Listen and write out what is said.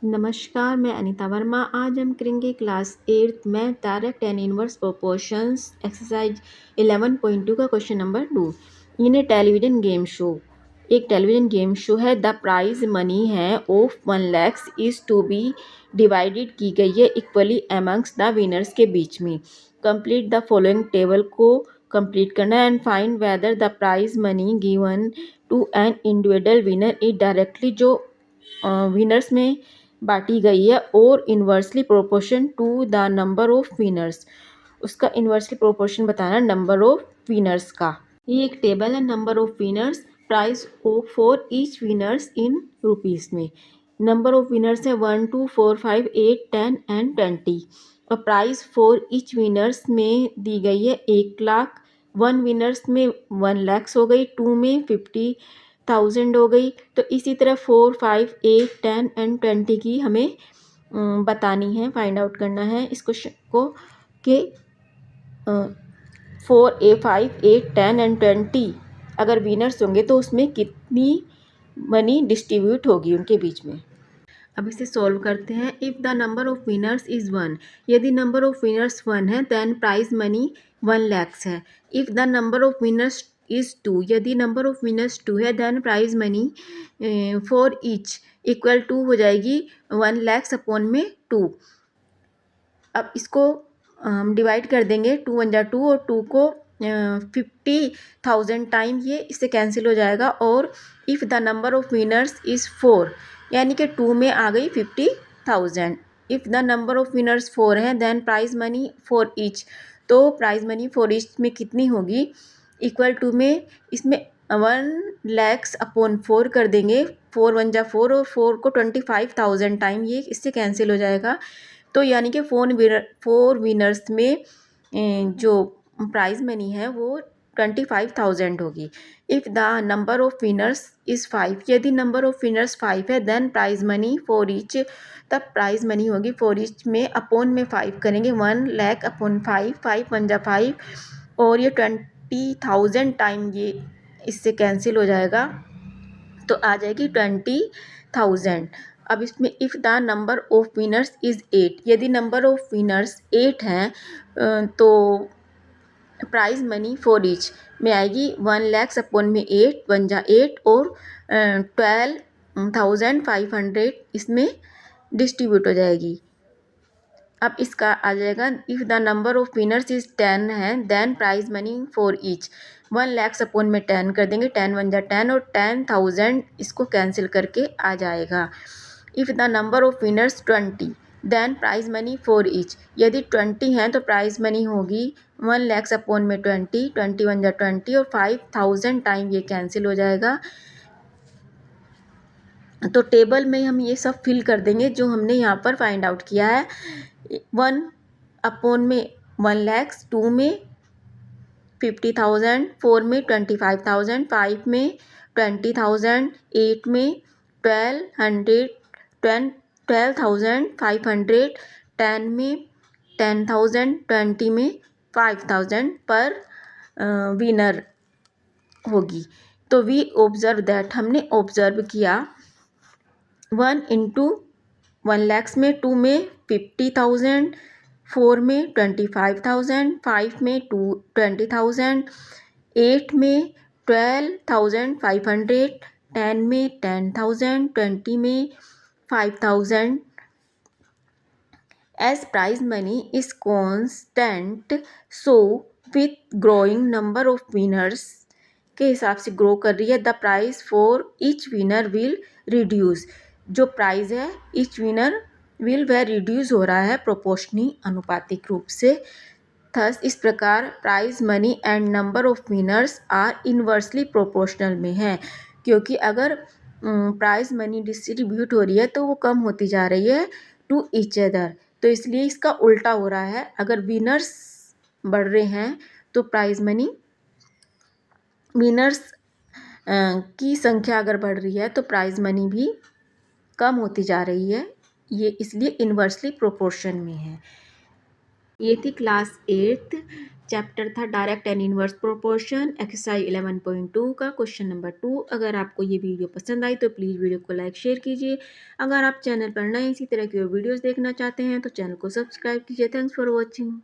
नमस्कार, मैं अनीता वर्मा। आज हम करेंगे क्लास 8th में direct and inverse proportions exercise 11.2 का question number 2। In a television game show, एक टेलीविजन गेम शो है। द प्राइज मनी है of 1 lakhs is to be divided की गई है इक्वली अमंग्स द विनर्स के बीच में। कंप्लीट द फॉलोइंग टेबल को कंप्लीट करना है and find whether the prize money given to an individual winner is directly, जो विनर्स में बांटी गई है, और inversely proportion to the number of winners, उसका इन्वर्सली प्रोपोर्शन बताना नंबर ऑफ विनर्स का। ये एक टेबल है। Number of winners, price of for each winners in rupees में। नंबर ऑफ विनर्स है 1 2 4 5 8 10 एंड 20। और प्राइस फॉर ईच विनर्स में दी गई है 1 लाख। 1 विनर्स में 1 lakhs हो गई, 2 में 50,000 हो गई। तो इसी तरह 4 5 8 10 एंड 20 की हमें बतानी है, फाइंड आउट करना है इस क्वेश्चन को कि 4 5 8 10 एंड 20 अगर विनर्स होंगे तो उसमें कितनी मनी डिस्ट्रीब्यूट होगी उनके बीच में। अब इसे सॉल्व करते हैं। If the number of winners is 1, यदि नंबर ऑफ विनर्स 1 है देन प्राइज मनी 1 lakhs है। If the number of winners is 2, यदि नंबर ऑफ विनर्स 2 है then prize money for each equal to हो जाएगी 1 lakhs अपॉन में 2। अब इसको हम डिवाइड कर देंगे, 2 1 जा 2 और 2 को 50,000 टाइम, ये इससे कैंसिल हो जाएगा। और if the number of winners is 4, यानी कि 2 में आ गई 50,000। If the number of winners 4 हैं then prize money for each, तो प्राइज मनी फॉर ईच में कितनी होगी इक्वल टू में इसमें 1 lakhs अपॉन 4 कर देंगे। 4 1 जा 4 और 4 को 25,000 टाइम, ये इससे कैंसिल हो जाएगा। तो यानी कि 4 विनर्स में जो प्राइज मनी है वो 25,000 होगी। If the number of winners is 5, यदि नंबर ऑफ विनर्स 5 है then prize money for each, तब प्राइज मनी होगी फॉर ईच में अपॉन में 5 करेंगे। 1 lakh अपॉन 5, 5 1 जा 5 और ये 20,000 टाइम, ये इससे कैंसिल हो जाएगा तो आ जाएगी 20,000। अब इसमें if the number of winners is 8, यदि नंबर ऑफ विनर्स 8 हैं तो प्राइज मनी फॉर ईच में आएगी 1 lakhs अपॉन में 8, 1 जा 8 और 12,500 इसमें डिस्ट्रीब्यूट हो जाएगी। अब इसका आ जाएगा if the number of winners is 10 है then prize money for each 1 lakhs upon में 10 कर देंगे, 10 1 जा 10 और 10,000 इसको कैंसिल करके आ जाएगा। If the number of winners 20 then prize money for each, यदि 20 हैं तो प्राइज मनी होगी 1 lakhs अपॉन में 20, 20 1 जा 20 और 5,000 टाइम, ये कैंसिल हो जाएगा। तो टेबल में हम ये सब फिल कर देंगे जो हमने यहाँ पर फाइंड आउट किया है। 1 अपॉन में 1 lakhs, 2 में 50,000, 4 में 25,000, 5 में 20,000, 8 में 12,500, 10 में 10,000, 20 में 5,000 पर विनर होगी। तो वी ऑब्जर्व दैट, हमने ऑब्जर्व किया 1 इंटू 1 lakhs में 2 में 50,000, 4 में 25,000, 5 में 20,000, 8 में 12,500, 10 में 10,000, 20 में 5,000। As prize money is constant, so with growing number of winners के हिसाब से ग्रो कर रही है, the price for each winner will reduce, जो प्राइस है ईच विनर विल वह रिड्यूस हो रहा है प्रोपोर्शनी, अनुपातिक रूप से। थस इस प्रकार prize money and number of winners are inversely proportional में है, क्योंकि अगर प्राइज मनी डिस्ट्रीब्यूट हो रही है तो वो कम होती जा रही है टू ईच अदर, तो इसलिए इसका उल्टा हो रहा है। अगर विनर्स बढ़ रहे हैं तो प्राइज मनी, विनर्स की संख्या अगर बढ़ रही है तो प्राइज मनी भी कम होती जा रही है, ये इसलिए इन्वर्सली प्रोपोर्शन में है। ये थी क्लास 8th चैप्टर था direct and inverse proportion exercise 11.2 का क्वेश्चन नंबर 2। अगर आपको ये वीडियो पसंद आई तो प्लीज़ वीडियो को लाइक शेयर कीजिए। अगर आप चैनल पर नए इसी तरह की और वीडियोस देखना चाहते हैं तो चैनल को सब्सक्राइब कीजिए। Thanks for watching.